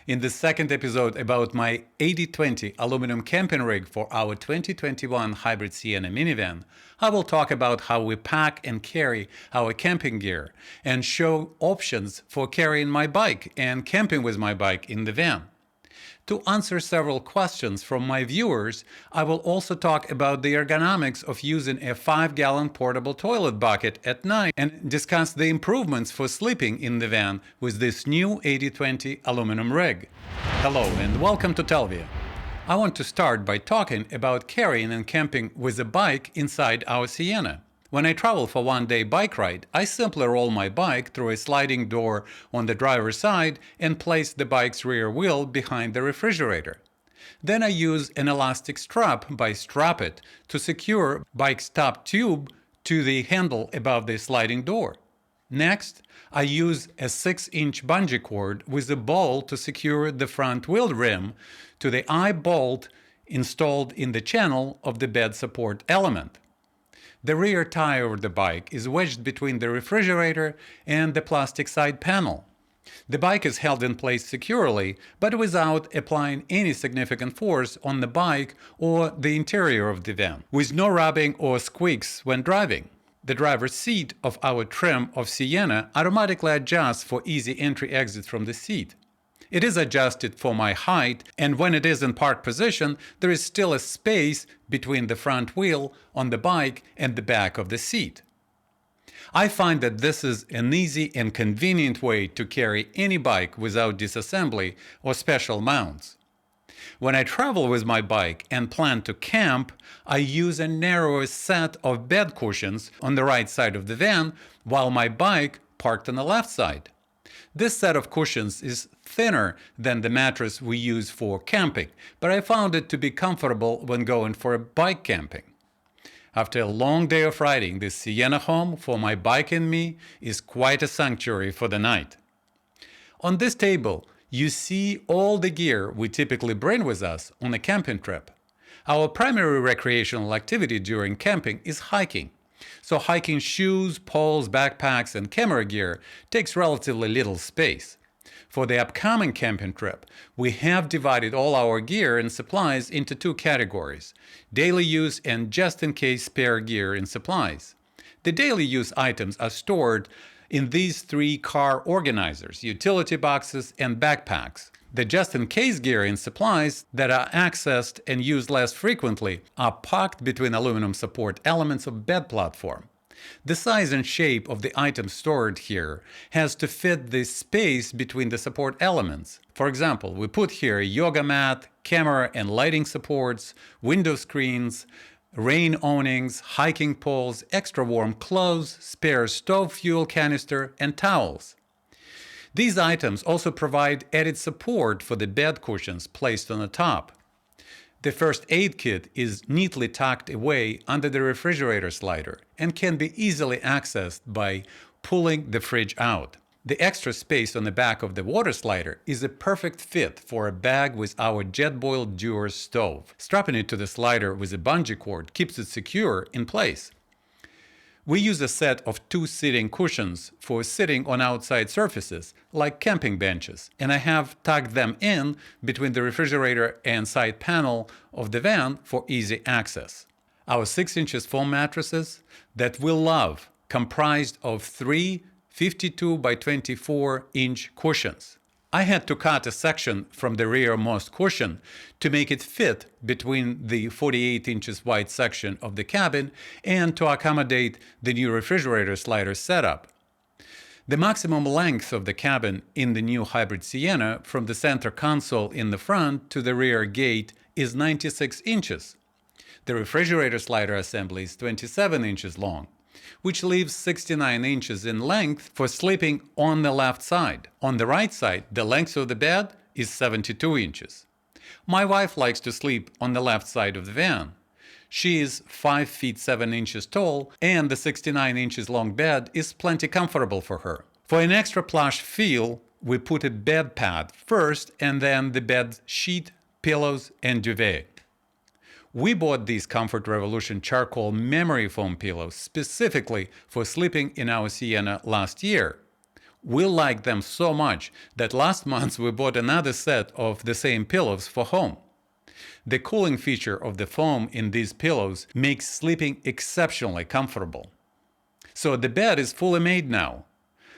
In the second episode about my 80/20 aluminum camping rig for our 2021 hybrid Sienna minivan, I will talk about how we pack and carry our camping gear and show options for carrying my bike and camping with my bike in the van. To answer several questions from my viewers, I will also talk about the ergonomics of using a 5-gallon portable toilet bucket at night and discuss the improvements for sleeping in the van with this new 80/20 aluminum rig. Hello and welcome to Telvia. I want to start by talking about carrying and camping with a bike inside our Sienna. When I travel for one-day bike ride, I simply roll my bike through a sliding door on the driver's side and place the bike's rear wheel behind the refrigerator. Then I use an elastic strap by strap it to secure bike's top tube to the handle above the sliding door. Next, I use a 6-inch bungee cord with a ball to secure the front wheel rim to the eye bolt installed in the channel of the bed support element. The rear tire of the bike is wedged between the refrigerator and the plastic side panel. The bike is held in place securely, but without applying any significant force on the bike or the interior of the van, with no rubbing or squeaks when driving. The driver's seat of our trim of Sienna automatically adjusts for easy entry-exit from the seat. It is adjusted for my height, and when it is in park position, there is still a space between the front wheel on the bike and the back of the seat. I find that this is an easy and convenient way to carry any bike without disassembly or special mounts. When I travel with my bike and plan to camp, I use a narrower set of bed cushions on the right side of the van, while my bike parked on the left side. This set of cushions is thinner than the mattress we use for camping, but I found it to be comfortable when going for a bike camping. After a long day of riding, this Sienna home for my bike and me is quite a sanctuary for the night. On this table, you see all the gear we typically bring with us on a camping trip. Our primary recreational activity during camping is hiking. So hiking shoes, poles, backpacks, and camera gear takes relatively little space. For the upcoming camping trip, we have divided all our gear and supplies into two categories: daily use and just-in-case spare gear and supplies. The daily use items are stored in these three car organizers: utility boxes and backpacks. The just-in-case gear and supplies that are accessed and used less frequently are packed between aluminum support elements of bed platform. The size and shape of the items stored here has to fit the space between the support elements. For example, we put here a yoga mat, camera and lighting supports, window screens, rain awnings, hiking poles, extra warm clothes, spare stove fuel canister, and towels. These items also provide added support for the bed cushions placed on the top. The first aid kit is neatly tucked away under the refrigerator slider and can be easily accessed by pulling the fridge out. The extra space on the back of the water slider is a perfect fit for a bag with our Jetboil Dewar stove. Strapping it to the slider with a bungee cord keeps it secure in place. We use a set of 2 sitting cushions for sitting on outside surfaces, like camping benches, and I have tucked them in between the refrigerator and side panel of the van for easy access. Our 6-inch foam mattresses that we love comprised of 3 52 by 24-inch cushions. I had to cut a section from the rearmost cushion to make it fit between the 48 inches wide section of the cabin and to accommodate the new refrigerator slider setup. The maximum length of the cabin in the new hybrid Sienna from the center console in the front to the rear gate is 96 inches. The refrigerator slider assembly is 27 inches long, which leaves 69 inches in length for sleeping on the left side. On the right side, the length of the bed is 72 inches. My wife likes to sleep on the left side of the van. She is 5 feet 7 inches tall, and the 69 inches long bed is plenty comfortable for her. For an extra plush feel, we put a bed pad first and then the bed sheet, pillows, and duvet. We bought these Comfort Revolution charcoal memory foam pillows specifically for sleeping in our Sienna last year. We like them so much that last month we bought another set of the same pillows for home. The cooling feature of the foam in these pillows makes sleeping exceptionally comfortable. So the bed is fully made now.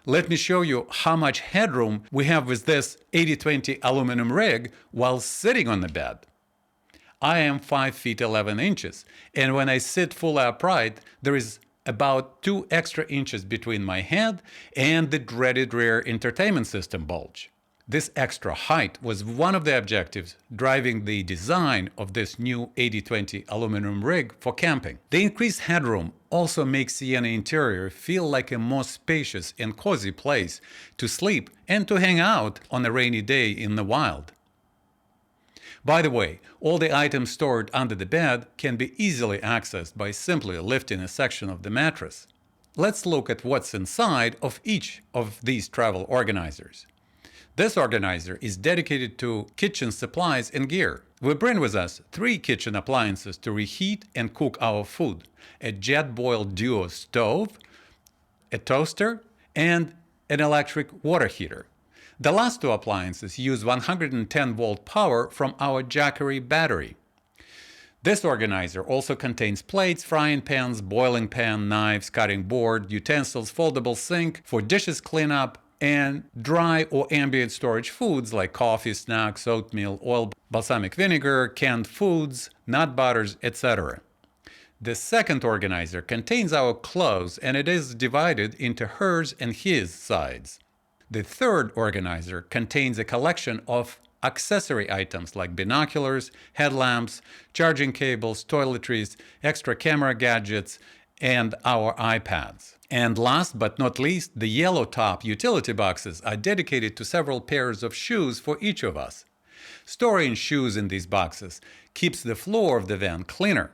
Let me show you how much headroom we have with this 80/20 aluminum rig while sitting on the bed. I am 5 feet 11 inches, and when I sit fully upright, there is about 2 extra inches between my head and the dreaded rear entertainment system bulge. This extra height was one of the objectives driving the design of this new 80/20 aluminum rig for camping. The increased headroom also makes Sienna interior feel like a more spacious and cozy place to sleep and to hang out on a rainy day in the wild. By the way, all the items stored under the bed can be easily accessed by simply lifting a section of the mattress. Let's look at what's inside of each of these travel organizers. This organizer is dedicated to kitchen supplies and gear. We bring with us 3 kitchen appliances to reheat and cook our food: a jet-boiled duo stove, a toaster, and an electric water heater. The last 2 appliances use 110-volt power from our Jackery battery. This organizer also contains plates, frying pans, boiling pan, knives, cutting board, utensils, foldable sink for dishes cleanup, and dry or ambient storage foods like coffee, snacks, oatmeal, oil, balsamic vinegar, canned foods, nut butters, etc. The second organizer contains our clothes, and it is divided into hers and his sides. The third organizer contains a collection of accessory items like binoculars, headlamps, charging cables, toiletries, extra camera gadgets, and our iPads. And last but not least, the yellow top utility boxes are dedicated to several pairs of shoes for each of us. Storing shoes in these boxes keeps the floor of the van cleaner.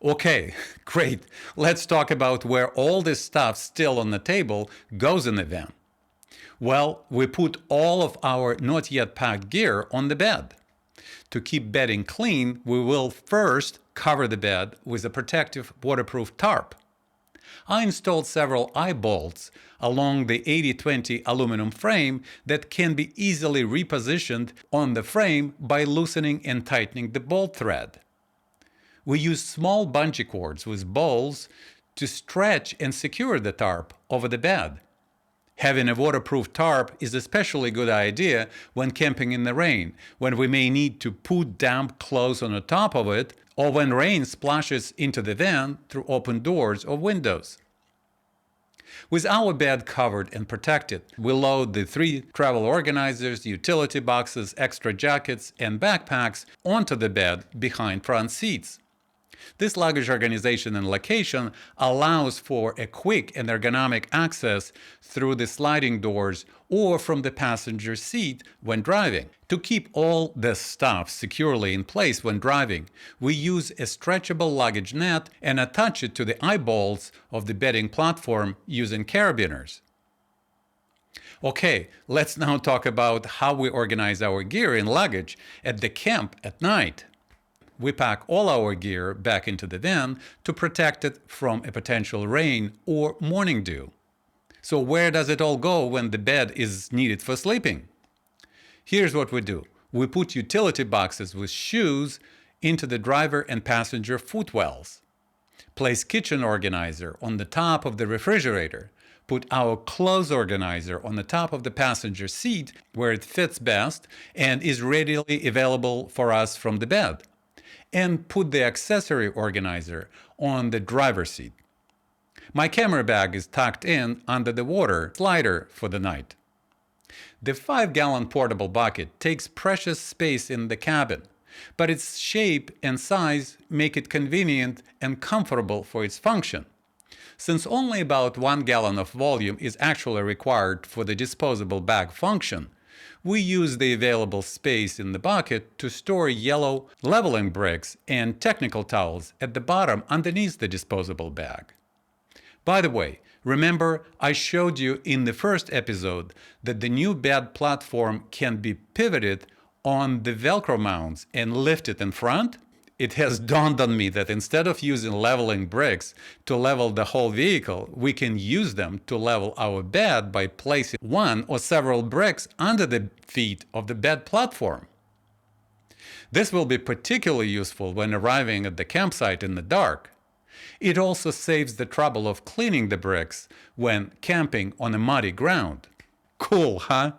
Okay, great. Let's talk about where all this stuff still on the table goes in the van. Well, we put all of our not yet packed gear on the bed. To keep bedding clean, we will first cover the bed with a protective waterproof tarp. I installed several eye bolts along the 80/20 aluminum frame that can be easily repositioned on the frame by loosening and tightening the bolt thread. We use small bungee cords with bolts to stretch and secure the tarp over the bed. Having a waterproof tarp is a especially good idea when camping in the rain, when we may need to put damp clothes on the top of it, or when rain splashes into the van through open doors or windows. With our bed covered and protected, we load the 3 travel organizers, utility boxes, extra jackets, and backpacks onto the bed behind front seats. This luggage organization and location allows for a quick and ergonomic access through the sliding doors or from the passenger seat when driving. To keep all this stuff securely in place when driving, we use a stretchable luggage net and attach it to the eyebolts of the bedding platform using carabiners. Okay, let's now talk about how we organize our gear in luggage at the camp at night. We pack all our gear back into the van to protect it from a potential rain or morning dew. So where does it all go when the bed is needed for sleeping? Here's what we do. We put utility boxes with shoes into the driver and passenger footwells. Place kitchen organizer on the top of the refrigerator. Put our clothes organizer on the top of the passenger seat where it fits best and is readily available for us from the bed. And put the accessory organizer on the driver's seat. My camera bag is tucked in under the water slider for the night. The 5-gallon portable bucket takes precious space in the cabin, but its shape and size make it convenient and comfortable for its function. Since only about 1 gallon of volume is actually required for the disposable bag function, we use the available space in the bucket to store yellow leveling bricks and technical towels at the bottom underneath the disposable bag. By the way, remember I showed you in the first episode that the new bed platform can be pivoted on the Velcro mounts and lifted in front? it has dawned on me that instead of using leveling bricks to level the whole vehicle, we can use them to level our bed by placing one or several bricks under the feet of the bed platform. This will be particularly useful when arriving at the campsite in the dark. It also saves the trouble of cleaning the bricks when camping on a muddy ground. Cool, huh?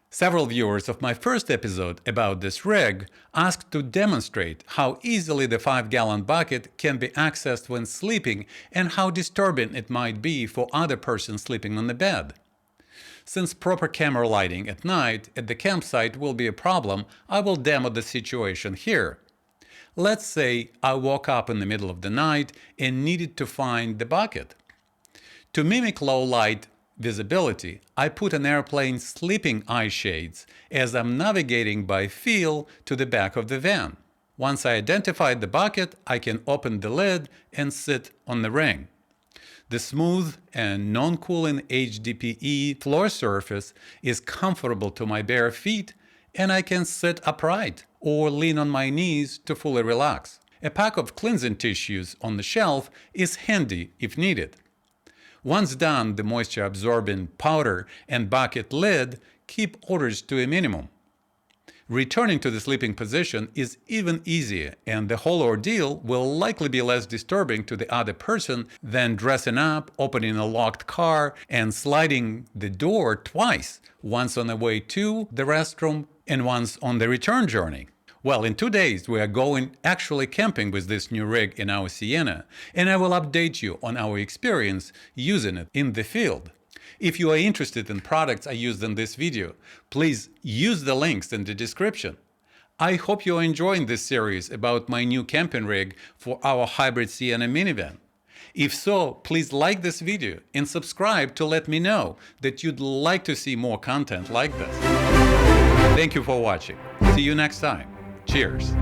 Several viewers of my first episode about this rig asked to demonstrate how easily the 5-gallon bucket can be accessed when sleeping and how disturbing it might be for other persons sleeping on the bed. Since proper camera lighting at night at the campsite will be a problem, I will demo the situation here. Let's say I woke up in the middle of the night and needed to find the bucket. To mimic low light visibility, I put an airplane's sleeping eye shades as I'm navigating by feel to the back of the van. Once I identified the bucket, I can open the lid and sit on the ring. The smooth and non-cooling HDPE floor surface is comfortable to my bare feet, and I can sit upright or lean on my knees to fully relax. A pack of cleansing tissues on the shelf is handy if needed. Once done, the moisture-absorbing powder and bucket lid keep odors to a minimum. Returning to the sleeping position is even easier, and the whole ordeal will likely be less disturbing to the other person than dressing up, opening a locked car, and sliding the door twice, once on the way to the restroom and once on the return journey. Well, in 2 days, we are going actually camping with this new rig in our Sienna, and I will update you on our experience using it in the field. If you are interested in products I used in this video, please use the links in the description. I hope you are enjoying this series about my new camping rig for our hybrid Sienna minivan. If so, please like this video and subscribe to let me know that you'd like to see more content like this. Thank you for watching. See you next time. Cheers.